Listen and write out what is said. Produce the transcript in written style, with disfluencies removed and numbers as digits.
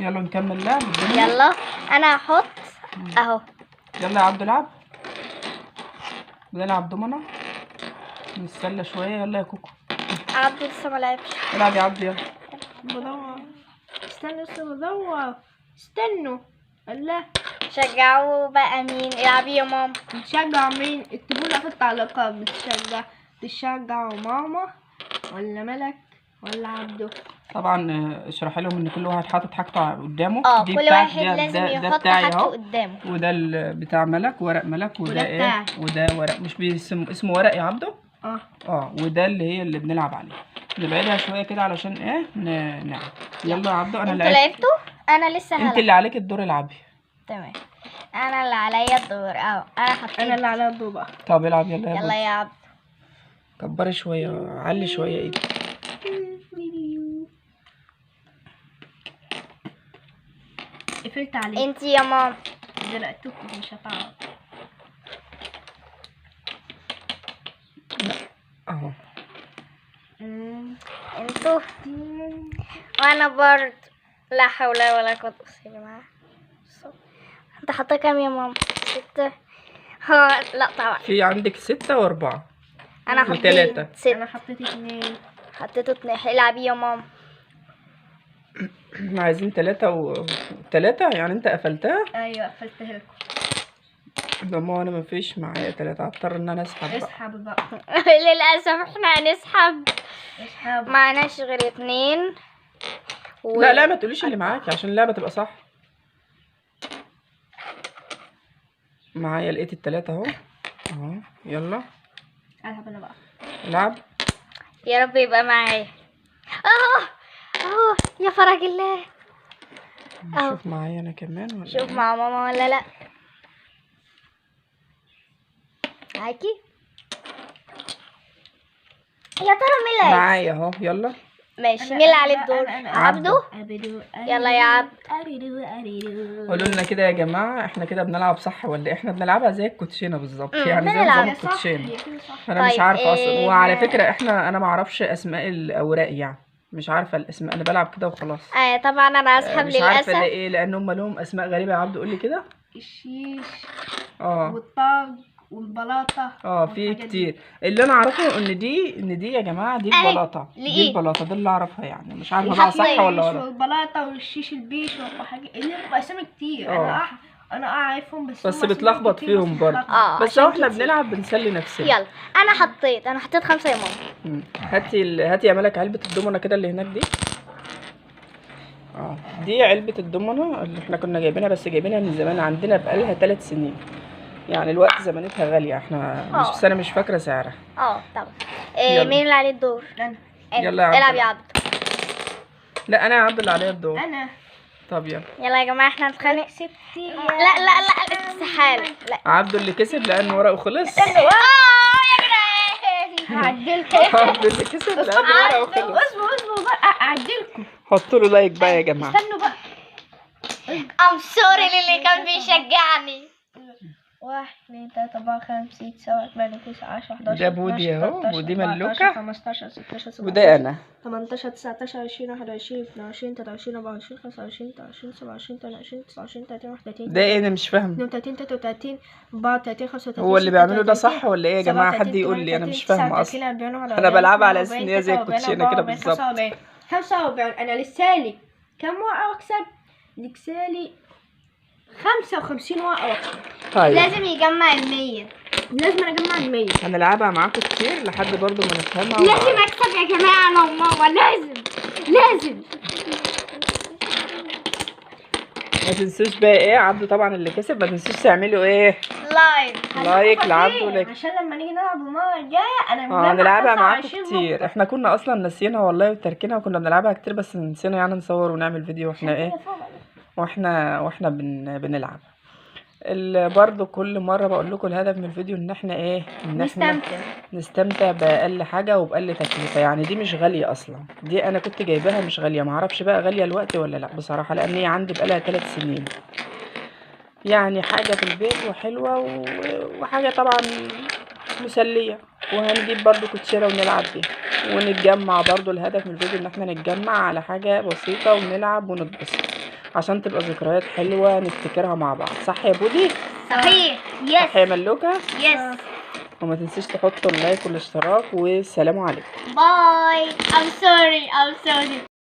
يلا نكمل لعب. يلا انا هحط اهو. يلا يا عبد العب، بنلعب دومنا نتسلى شويه. يلا يا كوكو عبد لسه ما لعبش. العب يا عبد يلا. بدور. استنوا لسه بدور. استنوا. الله. شجعوا بقى مين العبي يا ماما. بتشجع مين؟ اكتبوا لي في التعليقات. بتشجعوا ماما ولا ملك ولا عبده؟ طبعا اشرحي لهم ان كل واحد حاطط حاجته قدامه. كل واحد لازم يحط حاجته قدامه. وده بتاع ملك، ورق ملك، وده ايه؟ وده ورق مش اسمه ورق يا عبده. وده اللي بنلعب عليه. نبعدها شويه كده علشان ايه نلعب. يلا يا عبده. انا انتوا لعبتوا؟ انا لسه هلعب. انت اللي عليك الدور، العبي. تمام. انا اللي عليا الدور اهو. انا اللي عليا الدور بقى. طب العب يلا يا يلا يا عبد. كبري شويه، علي شويه ايدك. قفلت عليه. انت يا ماما زنقتكم مش هتعرف. اهو انتوا وانا برضه. لا حول ولا قوة الا بالله. انت حاطه كام يا ماما؟ 6. لا طبعا في عندك 6 و4. انا حطيت 6. انا حطيت 2. حطيت 2. العبي يا ماما. احنا عايزين 3 يعني انت قفلتها؟ ايوه قفلتها لكم. ده ما انا مفيش معايا 3، هضطر ان انا اسحب بقى. اسحب بقى. للاسف احنا هنسحب. اسحب. معناش غير 2 لا ما تقوليش اللي معاكي عشان اللعبه تبقى صح. معايا لقيت ال3 اهو. يلا العب انا بقى. العب يا رب يبقى معايا. اهو يا فرج الله. شوف معايا انا كمان ولا شوف مع ماما ولا لا. معاكي يا ترى مين اللي معايا اهو. يلا ماشي. مين اللي عليه الدور؟ عبده. يلا يا عبد. قولوا لنا كده يا جماعه، احنا كده بنلعب صح ولا احنا بنلعبها زي الكوتشينه بالظبط؟ يعني زي نظام الكوتشينه. انا مش عارفه اصلا. وعلى فكره انا ما اعرفش اسماء الاوراق، يعني مش عارفه الاسماء. انا بلعب كده وخلاص. طبعا انا اسحب مش للاسف. عارفه ده ايه، لان هم لهم اسماء غريبه. يا عبد قول لي كده. الشيش والطاج والبلاطه. في كتير. اللي انا اعرفه ان دي يا جماعه دي البلاطه. دي البلاطه دي اللي اعرفها، يعني مش عارفه بقى صح ولا غلط. والبلاطه والشيش البيش وحاجات اللي اسامي كتير. انا اعرفهم بس بتلخبط فيهم برضه. بس هو احنا بنلعب بنسلي نفسنا. يلا انا حطيت 5 يا ماما. هاتي يا ملك علبه الضمنه كده اللي هناك دي. دي علبه الضمنه اللي احنا كنا جايبينها، بس جايبينها من زمان عندنا، بقالها 3 سنين. يعني الوقت زمانتها غاليه. احنا بس انا مش فاكره سعرها. طبعا. مين اللي عليه الدور؟ يلا يا عبد. العب يا عبد. لا انا يا عبد اللي عليا الدور. انا. طب يلا يا جماعه احنا هنتخانق. لا استحاله. لا عبده اللي كسب لان ورقه خلص. يا جدعان هعدلكم. عبده اللي كسب لان ورقه خلص. اصبروا بقى اعدلكم. حطوا له لايك بقى يا جماعه. استنوا بقى. I'm sorry للي كان بيشجعني. 1 2 3 4 5 6 7 8 9 10 11 ده بودي اهو، ودي 14 ملوكه، 15 16 17 وده انا. 18 19 20 21 22 23 24 25 26 27 28 29 30 31. ده ايه؟ انا مش فاهم. 32 33 34 35. هو اللي بيعمله ده صح ولا ايه يا جماعه؟ حد يقول لي، انا مش فاهمه اصلا. انا بلعبها على اساس ان هي زي الكوتشينه كده بالظبط. 45. انا لسالي كم ورقه واكسب؟ لسالي 55 ورقه واكسب. طيب لازم يجمع 100. لازم اجمع 100. هنلعبها معاكم كتير لحد برضو ما نفهمها. لازم اكسب يا جماعه انا وماما. لازم. ما تنسوش بقى ايه، عبده طبعا اللي كسب. ما تنسوش تعملوا ايه؟ لايك لعبده لايك عشان لما نيجي نلعب المره الجايه انا هنلعبها معاكم كتير. احنا كنا اصلا ناسيينها والله وتركينها، وكنا بنلعبها كتير بس نسينا يعني نصور ونعمل فيديو واحنا ايه، واحنا بنلعب. برضو كل مره بقول لكم الهدف من الفيديو ان احنا ايه، ان احنا نستمتع باقل حاجه وباقل تكلفه. يعني دي مش غاليه اصلا، دي انا كنت جايباها مش غاليه. معرفش بقى غاليه الوقت ولا لا بصراحه، لان هي عندي بقالها 3 سنين. يعني حاجه في البيت وحلوه وحاجه طبعا مسليه. وهنجيب برضو كوتشيره ونلعب بيها. ونتجمع برضو. الهدف من الفيديو ان احنا نتجمع على حاجة بسيطة ونلعب ونتبسط عشان تبقى ذكريات حلوة نفتكرها مع بعض. صح يا بودي؟ صحيح. صح يا ملوكة؟ يس. وما تنسيش تحطوا اللايك والاشتراك، والسلام عليكم. باي. I'm sorry.